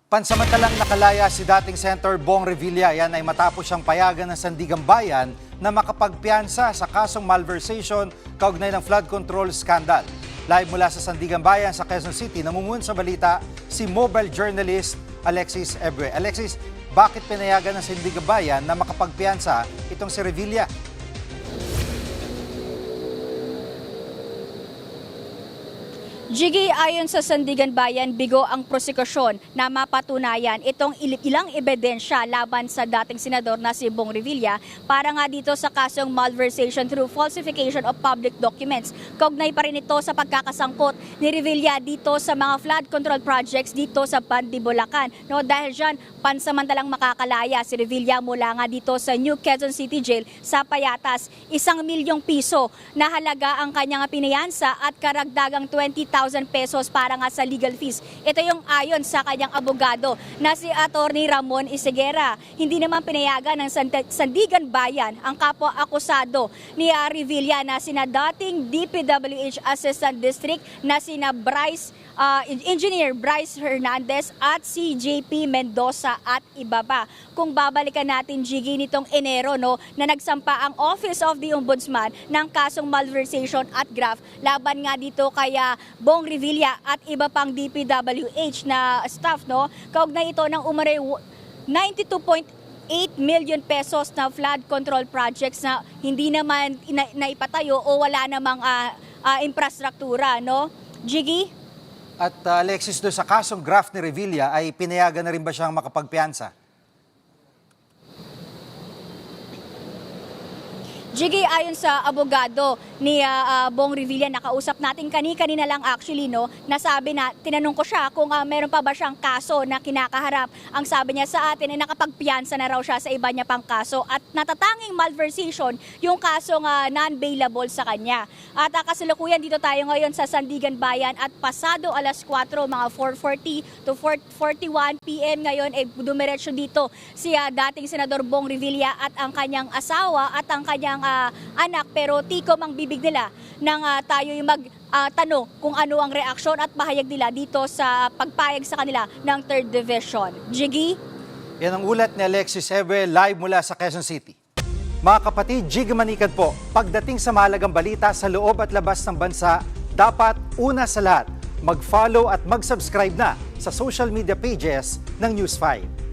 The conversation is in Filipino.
Pansamantalang nakalaya si dating Senator Bong Revilla. Yan ay matapos siyang payagan ng Sandigan Bayan na makapagpiyansa sa kasong malversation kaugnay ng flood control scandal. Live mula sa Sandigan Bayan sa Quezon City, namumuon sa balita si mobile journalist Alexis Ebue. Alexis, bakit pinayagan ng Sandigan Bayan na makapagpiyansa itong si Revilla? Jiggy, ayon sa Sandigan Bayan, bigo ang prosekusyon na mapatunayan itong ilang ebidensya laban sa dating senador na si Bong Revilla para nga dito sa kasong malversation through falsification of public documents. Kaugnay pa rin ito sa pagkakasangkot ni Revilla dito sa mga flood control projects dito sa Bandi, Bulacan. No, dahil dyan, pansamantalang makakalaya si Revilla mula nga dito sa New Quezon City Jail sa Payatas. 1 milyong piso na halaga ang kanyang pinayansa at karagdagang 20,000 pesos para nga sa legal fees. Ito yung ayon sa kanyang abogado na si Attorney Ramon Iseguera. Hindi naman pinayagan ng Sandigan Bayan ang kapwa-akusado ni Revilla na sina dating DPWH Assistant District na sina Engineer Bryce Hernandez at si JP Mendoza at iba pa. Kung babalikan natin, Jiggy, nitong Enero na nagsampa ang Office of the Ombudsman ng kasong malversation at graft laban nga dito kaya Bong Revilla at iba pang DPWH na staff, kaugnay ito ng umaray 92.8 million pesos na flood control projects na hindi naman naipatayo o wala namang infrastruktura, Jiggy? At Alexis, doon sa kasong graft ni Revilla ay pinayagan na rin ba siyang makapagpiyansa? Jiggy, ayon sa abogado ni Bong Revilla, nakausap natin kanina lang actually, nasabi na, tinanong ko siya kung meron pa ba siyang kaso na kinakaharap. Ang sabi niya sa atin ay nakapagpiyansa na raw siya sa iba niya pang kaso at natatanging malversation yung kasong non-bailable sa kanya. At kasalukuyan dito tayo ngayon sa Sandigan Bayan at pasado alas 4, mga 4:40 to 4:41 PM ngayon ay dumiretso dito si dating Senador Bong Revilla at ang kanyang asawa at ang kanyang anak, pero tikom ang bibig nila nang tayo'y magtanong kung ano ang reaksyon at pahayag nila dito sa pagpayag sa kanila ng 3rd Division. Jiggy? Yan ang ulat ni Alexis Ebue live mula sa Quezon City. Mga kapatid, Jiggy Manikad po, pagdating sa mahalagang balita sa loob at labas ng bansa, dapat una sa lahat, mag-follow at mag-subscribe na sa social media pages ng News 5.